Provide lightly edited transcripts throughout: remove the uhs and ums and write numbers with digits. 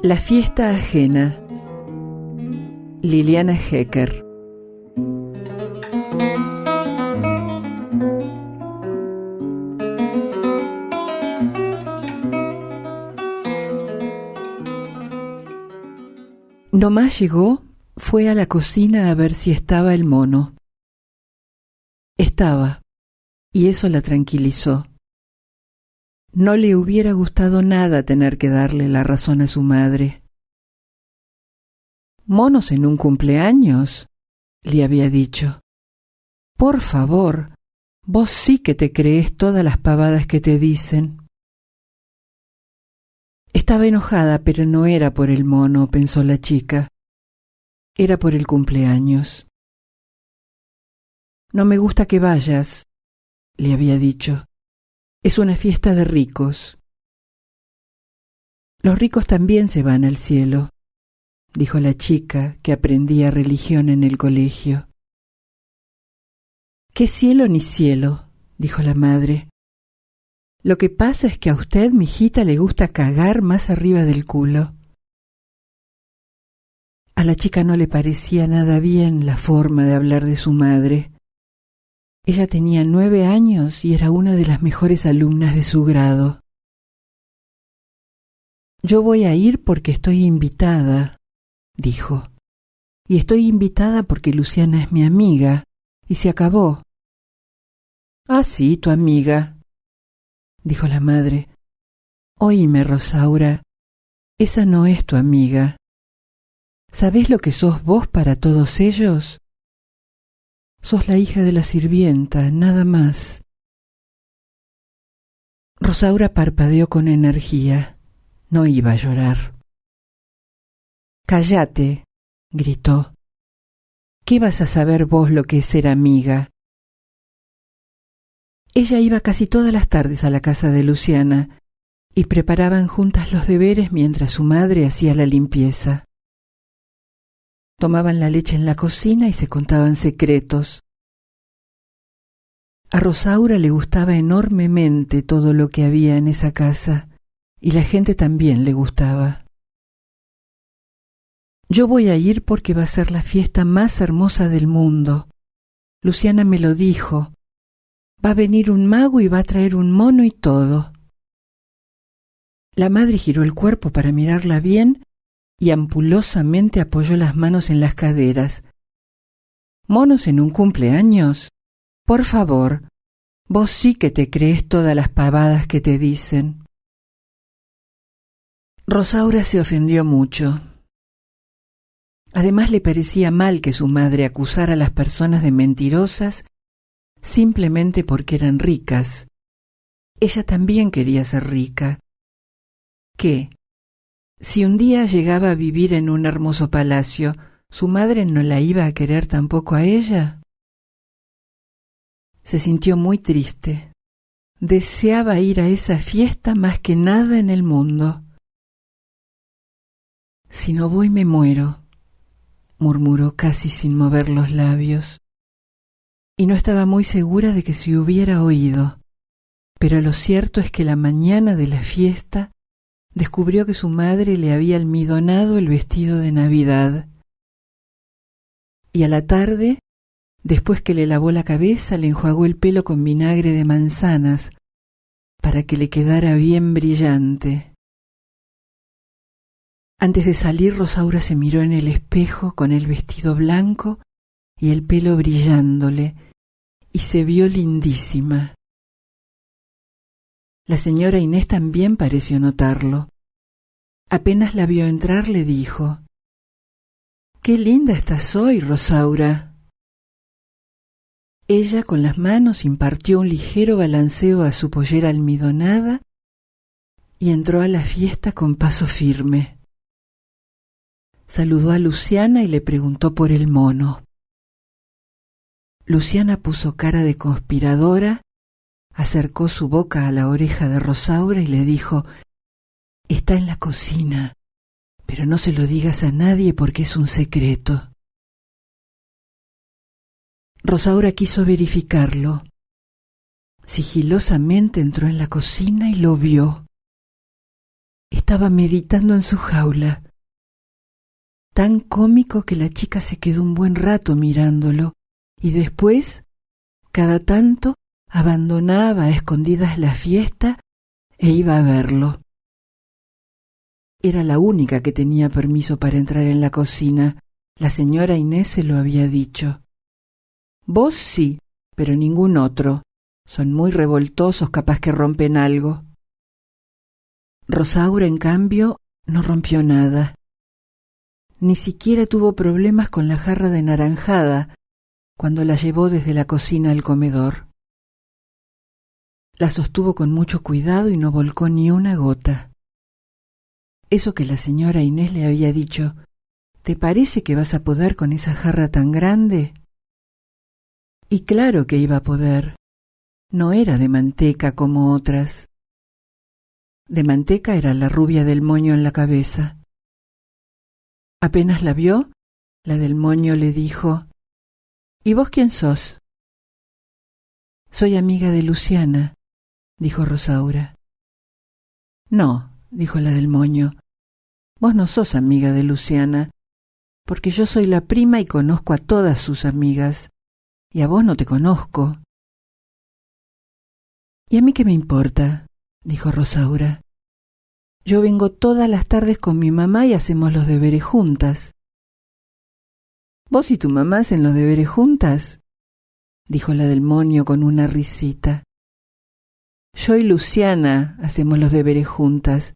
La fiesta ajena. Liliana Hecker. Nomás llegó, fue a la cocina a ver si estaba el mono. Estaba, y eso la tranquilizó. No le hubiera gustado nada tener que darle la razón a su madre. «¿Monos en un cumpleaños?», le había dicho. «Por favor, vos sí que te crees todas las pavadas que te dicen». Estaba enojada, pero no era por el mono, pensó la chica. Era por el cumpleaños. «No me gusta que vayas», le había dicho. «Es una fiesta de ricos». «Los ricos también se van al cielo», dijo la chica que aprendía religión en el colegio. «¿Qué cielo ni cielo?», dijo la madre. «Lo que pasa es que a usted, mijita, le gusta cagar más arriba del culo». A la chica no le parecía nada bien la forma de hablar de su madre. Ella tenía 9 años y era una de las mejores alumnas de su grado. «Yo voy a ir porque estoy invitada», dijo. «Y estoy invitada porque Luciana es mi amiga, y se acabó». «Ah, sí, tu amiga», dijo la madre. «Oíme, Rosaura, esa no es tu amiga. ¿Sabés lo que sos vos para todos ellos? Sos la hija de la sirvienta, nada más». Rosaura parpadeó con energía. No iba a llorar. «Cállate», gritó. «¿Qué vas a saber vos lo que es ser amiga?» Ella iba casi todas las tardes a la casa de Luciana y preparaban juntas los deberes mientras su madre hacía la limpieza. Tomaban la leche en la cocina y se contaban secretos. A Rosaura le gustaba enormemente todo lo que había en esa casa, y la gente también le gustaba. «Yo voy a ir porque va a ser la fiesta más hermosa del mundo. Luciana me lo dijo. Va a venir un mago y va a traer un mono y todo». La madre giró el cuerpo para mirarla bien y ampulosamente apoyó las manos en las caderas. «¿Monos en un cumpleaños? Por favor, vos sí que te crees todas las pavadas que te dicen». Rosaura se ofendió mucho. Además le parecía mal que su madre acusara a las personas de mentirosas simplemente porque eran ricas. Ella también quería ser rica. ¿Qué? Si un día llegaba a vivir en un hermoso palacio, ¿su madre no la iba a querer tampoco a ella? Se sintió muy triste. Deseaba ir a esa fiesta más que nada en el mundo. «Si no voy me muero», murmuró casi sin mover los labios. Y no estaba muy segura de que se hubiera oído, pero lo cierto es que la mañana de la fiesta descubrió que su madre le había almidonado el vestido de Navidad. Y a la tarde, después que le lavó la cabeza, le enjuagó el pelo con vinagre de manzanas para que le quedara bien brillante. Antes de salir, Rosaura se miró en el espejo con el vestido blanco y el pelo brillándole, y se vio lindísima. La señora Inés también pareció notarlo. Apenas la vio entrar, le dijo: «Qué linda estás hoy, Rosaura». Ella con las manos impartió un ligero balanceo a su pollera almidonada y entró a la fiesta con paso firme. Saludó a Luciana y le preguntó por el mono. Luciana puso cara de conspiradora, acercó su boca a la oreja de Rosaura y le dijo: «Está en la cocina, pero no se lo digas a nadie porque es un secreto». Rosaura quiso verificarlo. Sigilosamente entró en la cocina y lo vio. estaba meditando en su jaula. Tan cómico que la chica se quedó un buen rato mirándolo y después, cada tanto, abandonaba a escondidas la fiesta e iba a verlo. Era la única que tenía permiso para entrar en la cocina. La señora Inés se lo había dicho. Vos sí, pero ningún otro. Son muy revoltosos, capaz que rompen algo. Rosaura, en cambio, no rompió nada. Ni siquiera tuvo problemas con la jarra de naranjada cuando la llevó desde la cocina al comedor. La sostuvo con mucho cuidado y no volcó ni una gota. Eso que la señora Inés le había dicho, ¿te parece que vas a poder con esa jarra tan grande? Y claro que iba a poder. No era de manteca como otras. De manteca era la rubia del moño en la cabeza. Apenas la vio, la del moño le dijo, ¿y vos quién sos? Soy amiga de Luciana, dijo Rosaura. No, dijo la del moño, vos no sos amiga de Luciana, porque yo soy la prima y conozco a todas sus amigas, y a vos no te conozco. ¿Y a mí qué me importa? Dijo Rosaura. Yo vengo todas las tardes con mi mamá y hacemos los deberes juntas. ¿Vos y tu mamá hacen los deberes juntas? Dijo la del moño con una risita. Yo y Luciana hacemos los deberes juntas,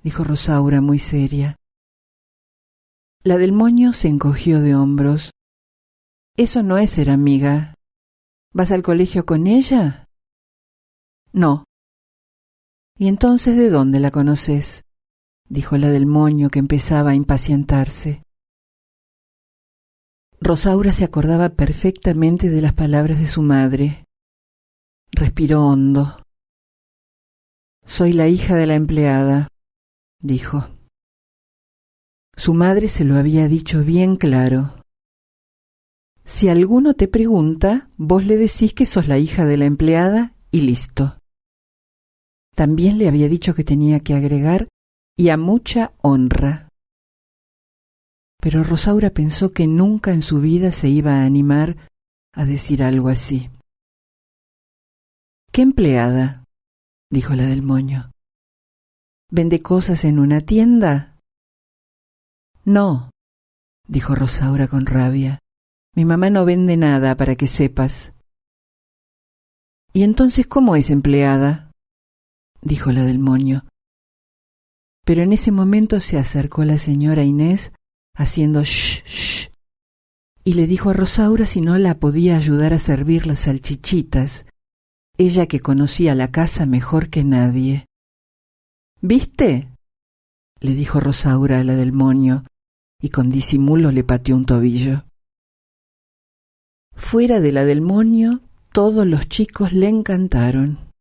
dijo Rosaura muy seria. La del moño se encogió de hombros. Eso no es ser amiga. ¿Vas al colegio con ella? No. ¿Y entonces de dónde la conoces? Dijo la del moño, que empezaba a impacientarse. Rosaura se acordaba perfectamente de las palabras de su madre. Respiró hondo. Soy la hija de la empleada, dijo. Su madre se lo había dicho bien claro. Si alguno te pregunta, vos le decís que sos la hija de la empleada y listo. También le había dicho que tenía que agregar y a mucha honra. Pero Rosaura pensó que nunca en su vida se iba a animar a decir algo así. ¿Qué empleada? Dijo la del moño. ¿Vende cosas en una tienda? No, dijo Rosaura con rabia. Mi mamá no vende nada, para que sepas. ¿Y entonces cómo es empleada? Dijo la del moño. Pero en ese momento se acercó la señora Inés, haciendo shh, shh, y le dijo a Rosaura si no la podía ayudar a servir las salchichitas, ella que conocía la casa mejor que nadie. ¿Viste? Le dijo Rosaura a la del moño, y con disimulo le pateó un tobillo. Fuera de la del moño, todos los chicos le encantaron.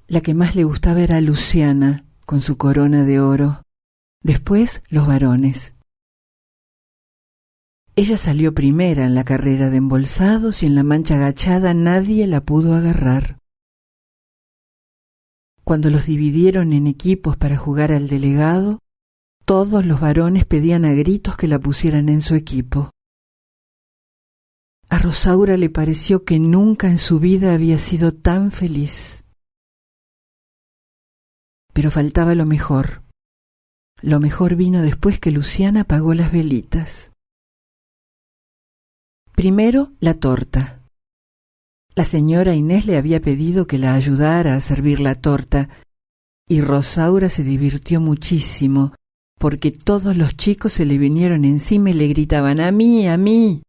La que más le gustaba era Luciana, con su corona de oro. Después, los varones. Ella salió primera en la carrera de embolsados y en la mancha agachada nadie la pudo agarrar. Cuando los dividieron en equipos para jugar al delegado, todos los varones pedían a gritos que la pusieran en su equipo. A Rosaura le pareció que nunca en su vida había sido tan feliz. Pero faltaba lo mejor. Lo mejor vino después que Luciana apagó las velitas. Primero, la torta. La señora Inés le había pedido que la ayudara a servir la torta, y Rosaura se divirtió muchísimo, porque todos los chicos se le vinieron encima y le gritaban ¡a mí, a mí!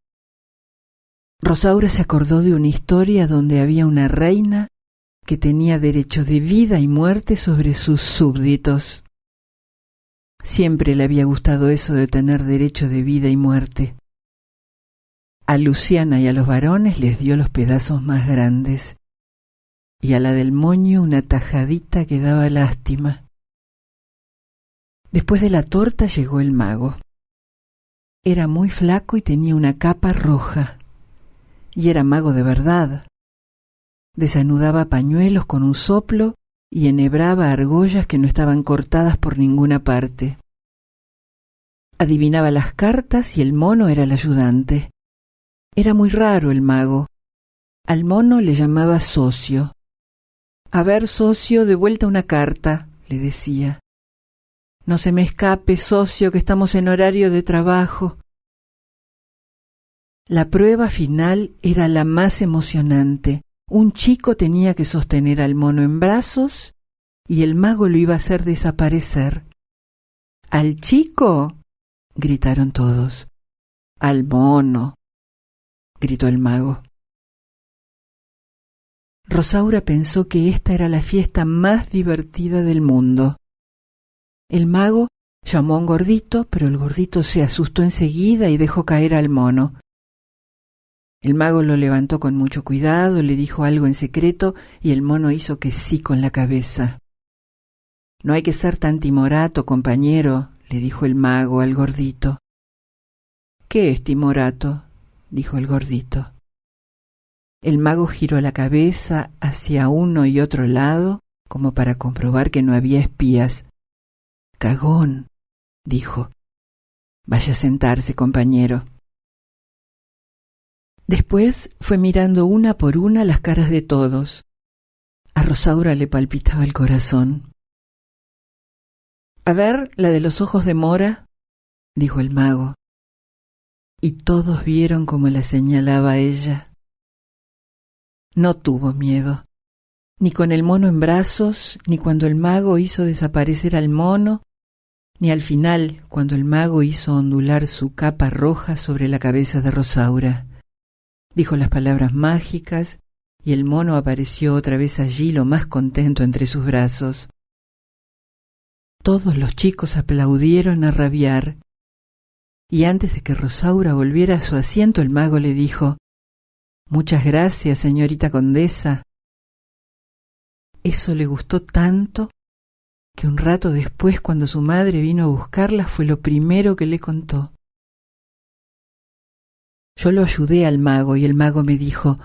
Rosaura se acordó de una historia donde había una reina que tenía derecho de vida y muerte sobre sus súbditos. Siempre le había gustado eso de tener derecho de vida y muerte. A Luciana y a los varones les dio los pedazos más grandes, y a la del moño una tajadita que daba lástima. Después de la torta llegó el mago. Era muy flaco y tenía una capa roja, y era mago de verdad. Desanudaba pañuelos con un soplo y enhebraba argollas que no estaban cortadas por ninguna parte. Adivinaba las cartas y el mono era el ayudante. Era muy raro el mago. Al mono le llamaba socio. «A ver, socio, de vuelta una carta», le decía. «No se me escape, socio, que estamos en horario de trabajo». La prueba final era la más emocionante. Un chico tenía que sostener al mono en brazos y el mago lo iba a hacer desaparecer. «¿Al chico?», gritaron todos. «Al mono», gritó el mago. Rosaura pensó que esta era la fiesta más divertida del mundo. El mago llamó a un gordito, pero el gordito se asustó enseguida y dejó caer al mono. El mago lo levantó con mucho cuidado, le dijo algo en secreto y el mono hizo que sí con la cabeza. «No hay que ser tan timorato, compañero», le dijo el mago al gordito. «¿Qué es timorato?», dijo el gordito. El mago giró la cabeza hacia uno y otro lado, como para comprobar que no había espías. «Cagón», dijo. «Vaya a sentarse, compañero». Después fue mirando una por una las caras de todos. A Rosaura le palpitaba el corazón. «A ver, la de los ojos de mora», dijo el mago. Y todos vieron cómo la señalaba ella. No tuvo miedo, ni con el mono en brazos, ni cuando el mago hizo desaparecer al mono, ni al final, cuando el mago hizo ondular su capa roja sobre la cabeza de Rosaura. Dijo las palabras mágicas y el mono apareció otra vez allí lo más contento entre sus brazos. Todos los chicos aplaudieron a rabiar, y antes de que Rosaura volviera a su asiento el mago le dijo: «Muchas gracias, señorita condesa». Eso le gustó tanto que un rato después, cuando su madre vino a buscarla, fue lo primero que le contó. «Yo lo ayudé al mago y el mago me dijo: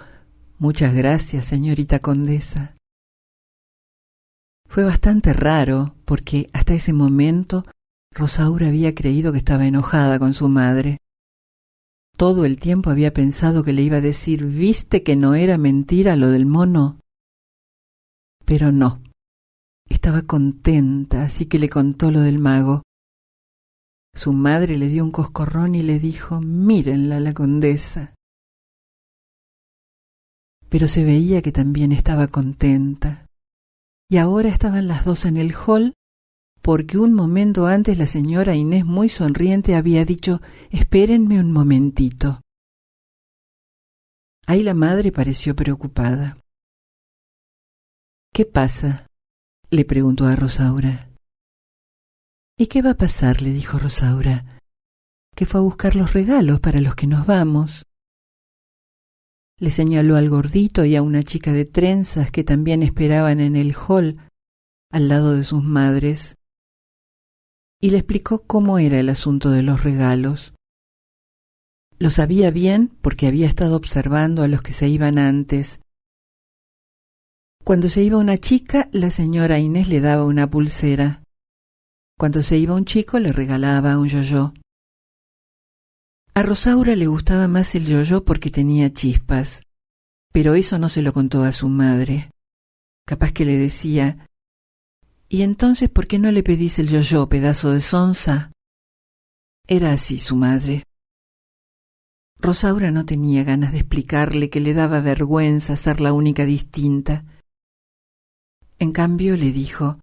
«Muchas gracias, señorita condesa». Fue bastante raro, porque hasta ese momento Rosaura había creído que estaba enojada con su madre. Todo el tiempo había pensado que le iba a decir: «¿Viste que no era mentira lo del mono?». Pero no, estaba contenta, así que le contó lo del mago. Su madre le dio un coscorrón y le dijo: «Mírenla, la condesa». Pero se veía que también estaba contenta. Y ahora estaban las dos en el hall, porque un momento antes la señora Inés, muy sonriente, había dicho: «Espérenme un momentito». Ahí la madre pareció preocupada. «¿Qué pasa?», le preguntó a Rosaura. «¿Y qué va a pasar?», le dijo Rosaura. «Que fue a buscar los regalos para los que nos vamos». Le señaló al gordito y a una chica de trenzas que también esperaban en el hall, al lado de sus madres, y le explicó cómo era el asunto de los regalos. Lo sabía bien porque había estado observando a los que se iban antes. Cuando se iba una chica, la señora Inés le daba una pulsera. Cuando se iba un chico, le regalaba un yoyo. A Rosaura le gustaba más el yoyo porque tenía chispas, pero eso no se lo contó a su madre. Capaz que le decía: «¿Y entonces por qué no le pedís el yoyo, pedazo de sonsa?». Era así su madre. Rosaura no tenía ganas de explicarle que le daba vergüenza ser la única distinta. En cambio le dijo: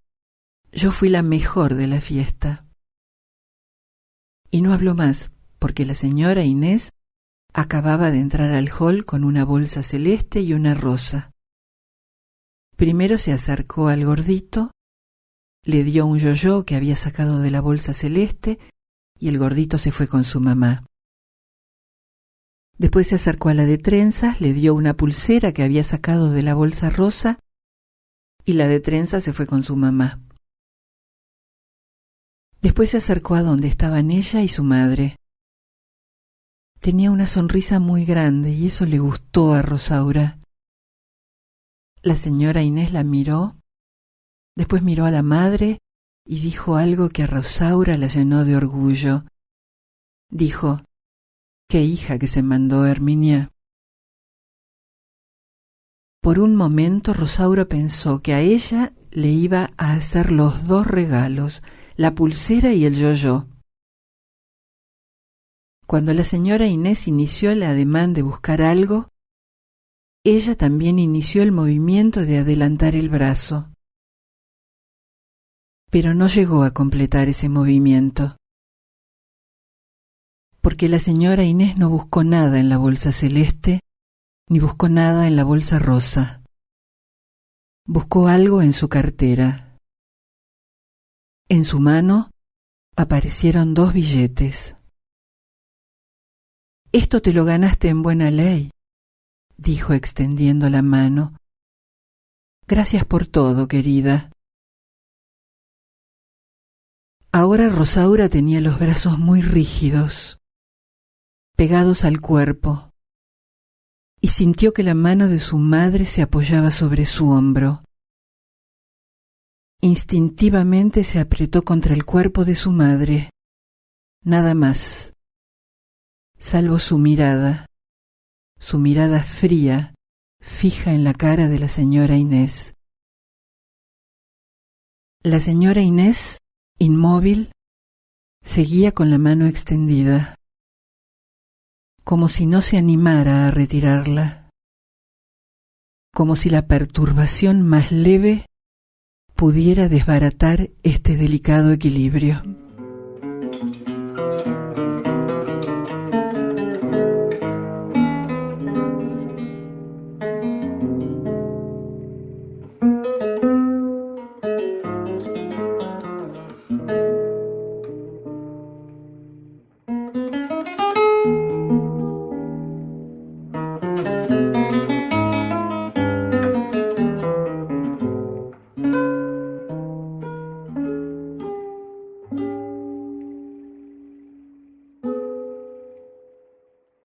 «Yo fui la mejor de la fiesta». Y no habló más, porque la señora Inés acababa de entrar al hall con una bolsa celeste y una rosa. Primero se acercó al gordito, le dio un yoyo que había sacado de la bolsa celeste y el gordito se fue con su mamá. Después se acercó a la de trenzas, le dio una pulsera que había sacado de la bolsa rosa y la de trenzas se fue con su mamá. Después se acercó a donde estaban ella y su madre. Tenía una sonrisa muy grande y eso le gustó a Rosaura. La señora Inés la miró Después miró a la madre y dijo algo que a Rosaura la llenó de orgullo. Dijo: «Qué hija que se mandó Herminia». Por un momento Rosaura pensó que a ella le iba a hacer los dos regalos, la pulsera y el yo-yo. Cuando la señora Inés inició el ademán de buscar algo, ella también inició el movimiento de adelantar el brazo. Pero no llegó a completar ese movimiento, porque la señora Inés no buscó nada en la bolsa celeste, ni buscó nada en la bolsa rosa. Buscó algo en su cartera. En su mano aparecieron 2 billetes. «Esto te lo ganaste en buena ley», dijo extendiendo la mano. «Gracias por todo, querida». Ahora Rosaura tenía los brazos muy rígidos, pegados al cuerpo, y sintió que la mano de su madre se apoyaba sobre su hombro. Instintivamente se apretó contra el cuerpo de su madre, nada más, salvo su mirada fría, fija en la cara de la señora Inés. La señora Inés, inmóvil, seguía con la mano extendida, como si no se animara a retirarla, como si la perturbación más leve pudiera desbaratar este delicado equilibrio.